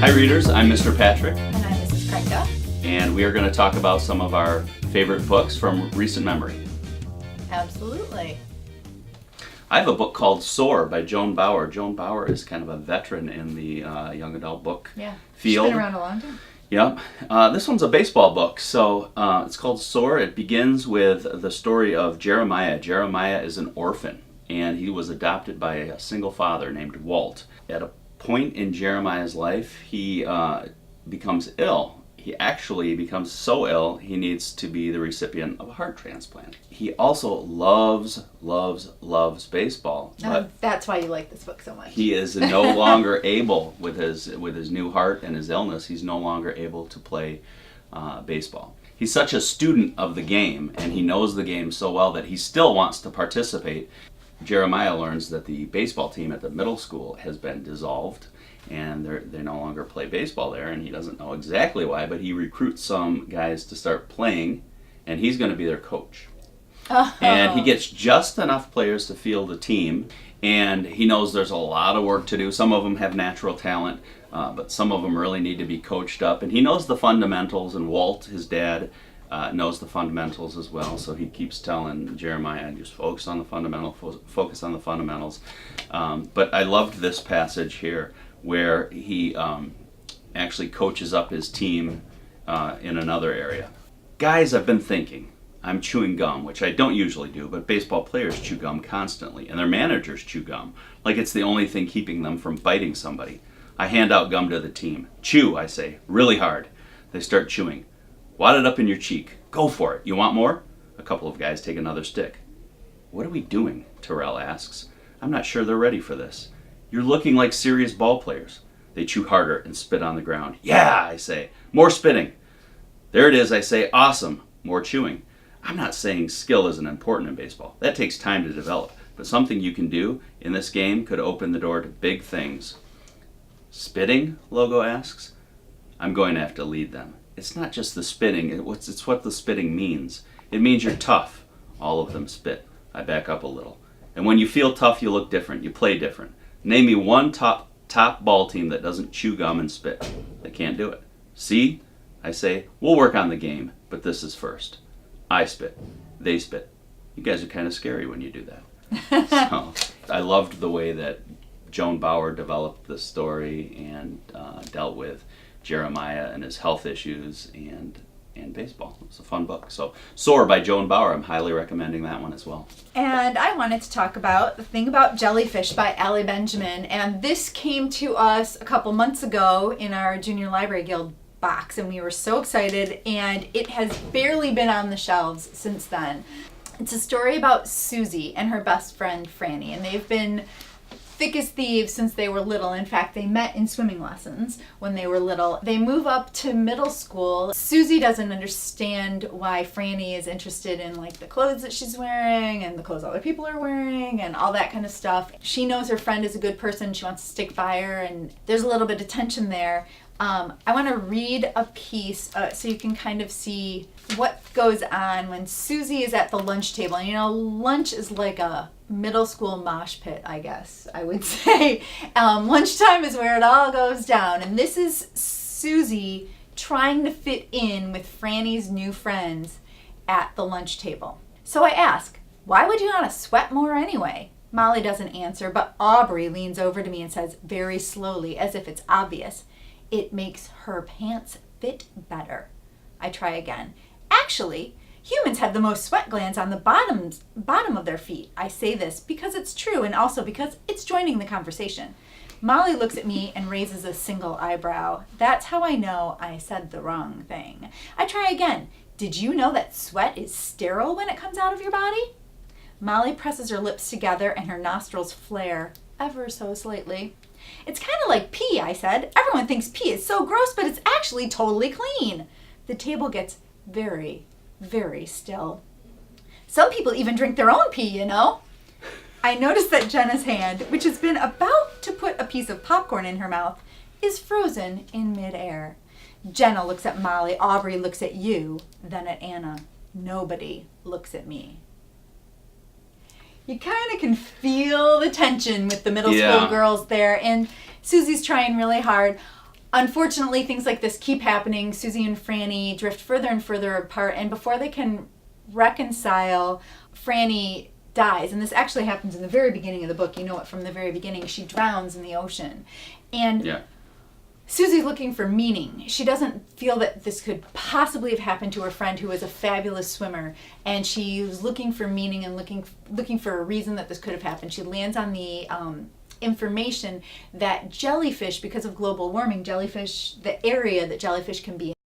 Hi readers, I'm Mr. Patrick, And I'm Mrs. Chrenka. and we are going to talk about some of our favorite books from recent memory. Absolutely. I have a book called Soar by Joan Bauer. Joan Bauer is kind of a veteran in the young adult book field. She's been around a long time. Yep. This one's a baseball book, so it's called Soar. It begins with the story of Jeremiah. Jeremiah is an orphan, and he was adopted by a single father named Walt. At a point in Jeremiah's life, he becomes ill. He actually becomes so ill, he needs to be the recipient of a heart transplant. He also loves baseball. That's why you like this book so much. He is no longer able, with his new heart and his illness, he's no longer able to play baseball. He's such a student of the game, and he knows the game so well that he still wants to participate. Jeremiah learns that the baseball team at the middle school has been dissolved, and they no longer play baseball there, and he doesn't know exactly why, but he recruits some guys to start playing, and he's going to be their coach. Oh. And he gets just enough players to field a team, and he knows there's a lot of work to do. Some of them have natural talent, but some of them really need to be coached up, and he knows the fundamentals, and Walt, his dad, knows the fundamentals as well, so he keeps telling Jeremiah, just focus on the fundamentals. But I loved this passage here, where he actually coaches up his team in another area. Guys, I've been thinking. I'm chewing gum, which I don't usually do, but baseball players chew gum constantly, and their managers chew gum, like it's the only thing keeping them from biting somebody. I hand out gum to the team. Chew, I say, really hard. They start chewing. Wad it up in your cheek. Go for it. You want more? A couple of guys take another stick. What are we doing? Terrell asks. I'm not sure they're ready for this. You're looking like serious ball players. They chew harder and spit on the ground. Yeah, I say. More spitting. There it is, I say. Awesome. More chewing. I'm not saying skill isn't important in baseball. That takes time to develop. But something you can do in this game could open the door to big things. Spitting? Logo asks. I'm going to have to lead them. It's not just the spitting. It's what the spitting means. It means you're tough. All of them spit. I back up a little. And when you feel tough, you look different. You play different. Name me one top ball team that doesn't chew gum and spit. They can't do it. See? I say, we'll work on the game, but this is first. I spit. They spit. You guys are kind of scary when you do that. So I loved the way that Joan Bauer developed the story and dealt with Jeremiah and his health issues and baseball. It was a fun book. So Soar by Joan Bauer, I'm highly recommending that one as well. And I wanted to talk about The Thing About Jellyfish by Allie Benjamin. And this came to us a couple months ago in our Junior Library Guild box, and we were so excited, and it has barely been on the shelves since then. It's a story about Susie and her best friend Franny, and they've been thick as thieves since they were little. In fact, they met in swimming lessons when they were little. They move up to middle school. Susie doesn't understand why Franny is interested in like the clothes that she's wearing and the clothes other people are wearing and all that kind of stuff. She knows her friend is a good person. She wants to stick by her, and there's a little bit of tension there. I want to read a piece so you can kind of see what goes on when Susie is at the lunch table. And, you know, lunch is like a middle school mosh pit, I guess I would say. Lunchtime is where it all goes down. And this is Susie trying to fit in with Franny's new friends at the lunch table. So I ask, why would you want to sweat more anyway? Molly doesn't answer, but Aubrey leans over to me and says very slowly, as if it's obvious, it makes her pants fit better. I try again. Actually, humans have the most sweat glands on the bottom of their feet. I say this because it's true and also because it's joining the conversation. Molly looks at me and raises a single eyebrow. That's how I know I said the wrong thing. I try again. Did you know that sweat is sterile when it comes out of your body? Molly presses her lips together and her nostrils flare ever so slightly. It's kind of like pee, I said. Everyone thinks pee is so gross, but it's actually totally clean. The table gets very, very still. Some people even drink their own pee, you know. I notice that Jenna's hand, which has been about to put a piece of popcorn in her mouth, is frozen in midair. Jenna looks at Molly, Aubrey looks at you, then at Anna. Nobody looks at me. You kind of can feel the tension with the middle school girls there, and Susie's trying really hard. unfortunately, things like this keep happening. Susie and Franny drift further and further apart, and before they can reconcile, Franny dies. And this actually happens in the very beginning of the book. You know it from the very beginning. She drowns in the ocean. And Yeah. Susie's looking for meaning. She doesn't feel that this could possibly have happened to her friend who was a fabulous swimmer, and she was looking for meaning and looking for a reason that this could have happened. She lands on the information that jellyfish, because of global warming, jellyfish, the area that jellyfish can be